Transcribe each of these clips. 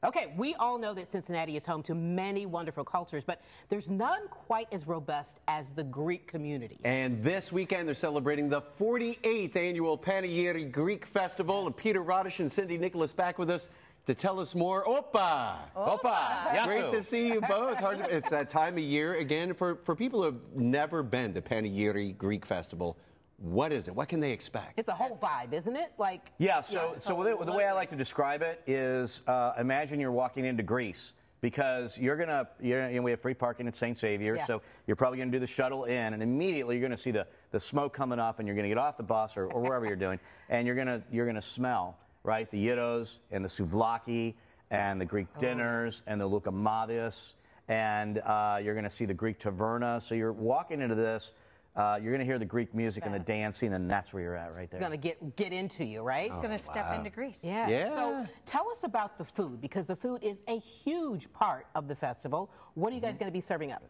Okay, we all know that Cincinnati is home to many wonderful cultures, but there's none quite as robust as the Greek community. And this weekend, they're celebrating the 48th annual Panegyri Greek Festival. And Peter Rodish and Cindy Nicholas back with us to tell us more. Opa! Opa! Great to see you both. It's that time of year again. For people who have never been to Panegyri Greek Festival, what is it? What can they expect? It's a whole vibe, isn't it? The way I like to describe it is imagine you're walking into Greece because we have free parking at St. Xavier, so you're probably going to do the shuttle in, and immediately you're going to see the smoke coming up, and you're going to get off the bus or wherever you're doing, and you're going to smell, right, the gyros and the souvlaki and the Greek dinners and the loukoumadias, and you're going to see the Greek taverna. So you're walking into this. You're going to hear the Greek music and the dancing, and that's where you're at right there. It's going to get into you, right? It's going to step into Greece. Yeah. So tell us about the food, because the food is a huge part of the festival. What are you guys going to be serving up?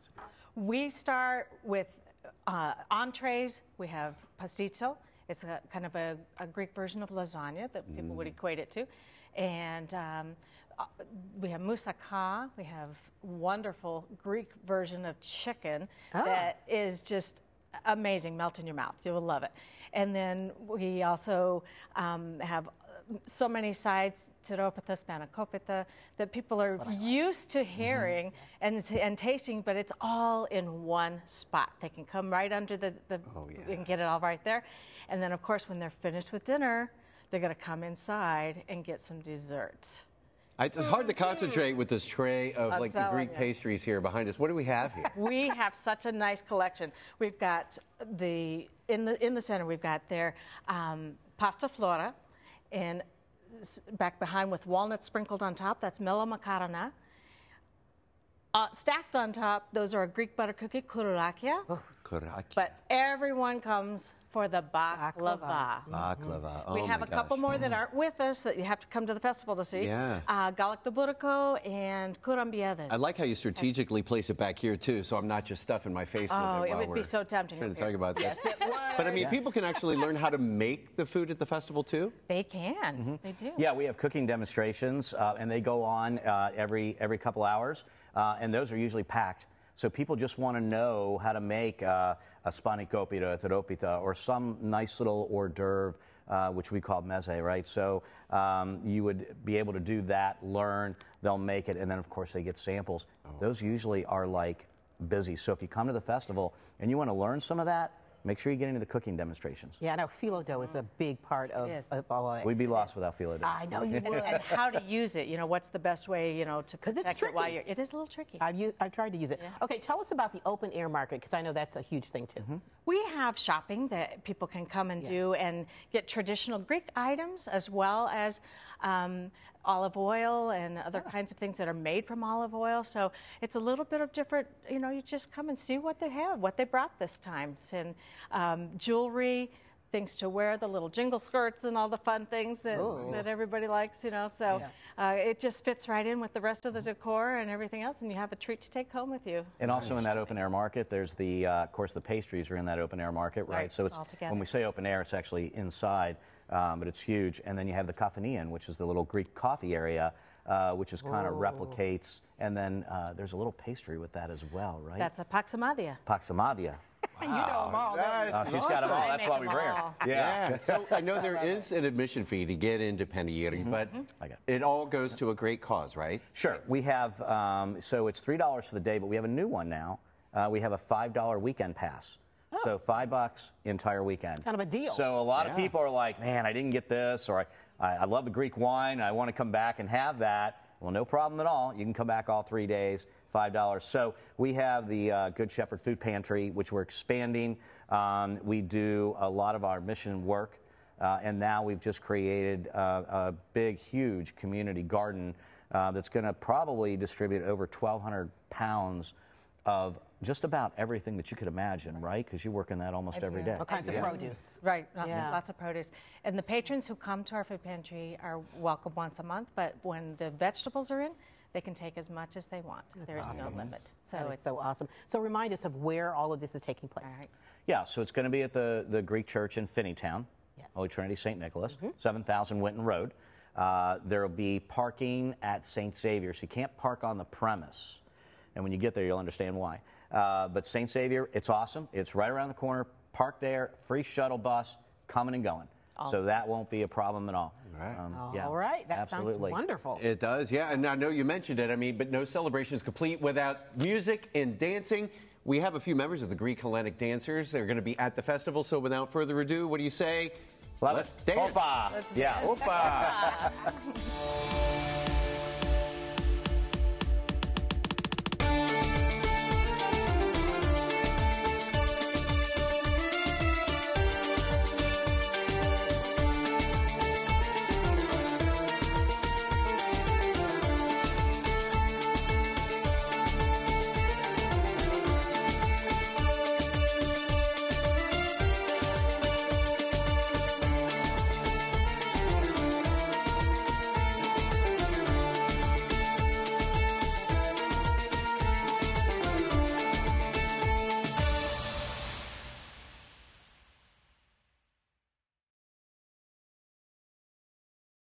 We start with entrees. We have pastizo. It's a kind of a Greek version of lasagna that people would equate it to. And we have moussaka. We have wonderful Greek version of chicken that is just amazing, melt in your mouth. You will love it. And then we also have so many sides, tiropita, spanakopita, that people are used to hearing and tasting, but it's all in one spot. They can come right under we can get it all right there. And then, of course, when they're finished with dinner, they're going to come inside and get some dessert. It's hard to concentrate with this tray of the Greek pastries here behind us. What do we have here? We have such a nice collection. We've got in the center. We've got their pasta flora, and back behind with walnuts sprinkled on top. That's mela makarona. Stacked on top, those are a Greek butter cookie, kourakia. But everyone comes for the baklava. Baklava. We have a couple more that aren't with us that you have to come to the festival to see. Yeah. Galak de Burko and kurambiedes. I like how you strategically place it back here, too, so I'm not just stuffing my face with it while it would be so tempting. Trying to talk about this. Yes, it would. But, I mean, people can actually learn how to make the food at the festival, too? They can. They do. Yeah, we have cooking demonstrations, and they go on every couple hours, and those are usually packed. So people just want to know how to make a spanakopita, a tiropita, or some nice little hors d'oeuvre, which we call meze, right? So you would be able to do that, learn, they'll make it, and then, of course, they get samples. Those usually are, busy. So if you come to the festival and you want to learn some of that, make sure you get into the cooking demonstrations. Yeah, I know phyllo dough is a big part of all that. We'd be lost without phyllo dough. I know you would. And how to use it, what's the best way, to protect it while you're... It is a little tricky. I've tried to use it. Yeah. Okay, tell us about the open air market, because I know that's a huge thing, too. We have shopping that people can come and do and get traditional Greek items, as well as olive oil and other kinds of things that are made from olive oil. So it's a little bit of different, you just come and see what they have, what they brought this time. And jewelry, things to wear, the little jingle skirts and all the fun things that everybody likes, So it just fits right in with the rest of the decor and everything else, and you have a treat to take home with you. And also in that open air market, there's of course, the pastries are in that open air market, right? So it's when we say open air, it's actually inside, but it's huge. And then you have the caffeinian, which is the little Greek coffee area, which is kind of replicates. And then there's a little pastry with that as well, right? That's a paxamadia. Paxamadia. Wow. You know them all. She's got them all. That's why we bring her. Yeah. So I know there is an admission fee to get into Panegyri, but it all goes to a great cause, right? Sure. We have, so it's $3 for the day, but we have a new one now. We have a $5 weekend pass. So $5 entire weekend. Kind of a deal. So a lot of people are like, man, I didn't get this, or I love the Greek wine, I want to come back and have that. Well, no problem at all. You can come back all 3 days, $5. So we have the Good Shepherd Food Pantry, which we're expanding. We do a lot of our mission work, and now we've just created a big, huge community garden that's going to probably distribute over 1,200 pounds of just about everything that you could imagine, right? Because you work in that almost every day. All kinds of produce. Right, lots of produce. And the patrons who come to our food pantry are welcome once a month, but when the vegetables are in, they can take as much as they want. There is no limit. So it's so awesome. So remind us of where all of this is taking place. All right. Yeah, so it's going to be at the Greek Church in Finneytown, Holy Trinity, St. Nicholas, 7000 Winton Road. There will be parking at St. Xavier, so you can't park on the premise. And when you get there, you'll understand why. But St. Xavier, it's awesome. It's right around the corner. Park there, free shuttle bus, coming and going. So that won't be a problem at all. All right. That absolutely. sounds wonderful. It does, yeah. And I know you mentioned it, but no celebration is complete without music and dancing. We have a few members of the Greek Hellenic Dancers. They're going to be at the festival. So without further ado, what do you say? Let's dance. Opa. Yeah, opa.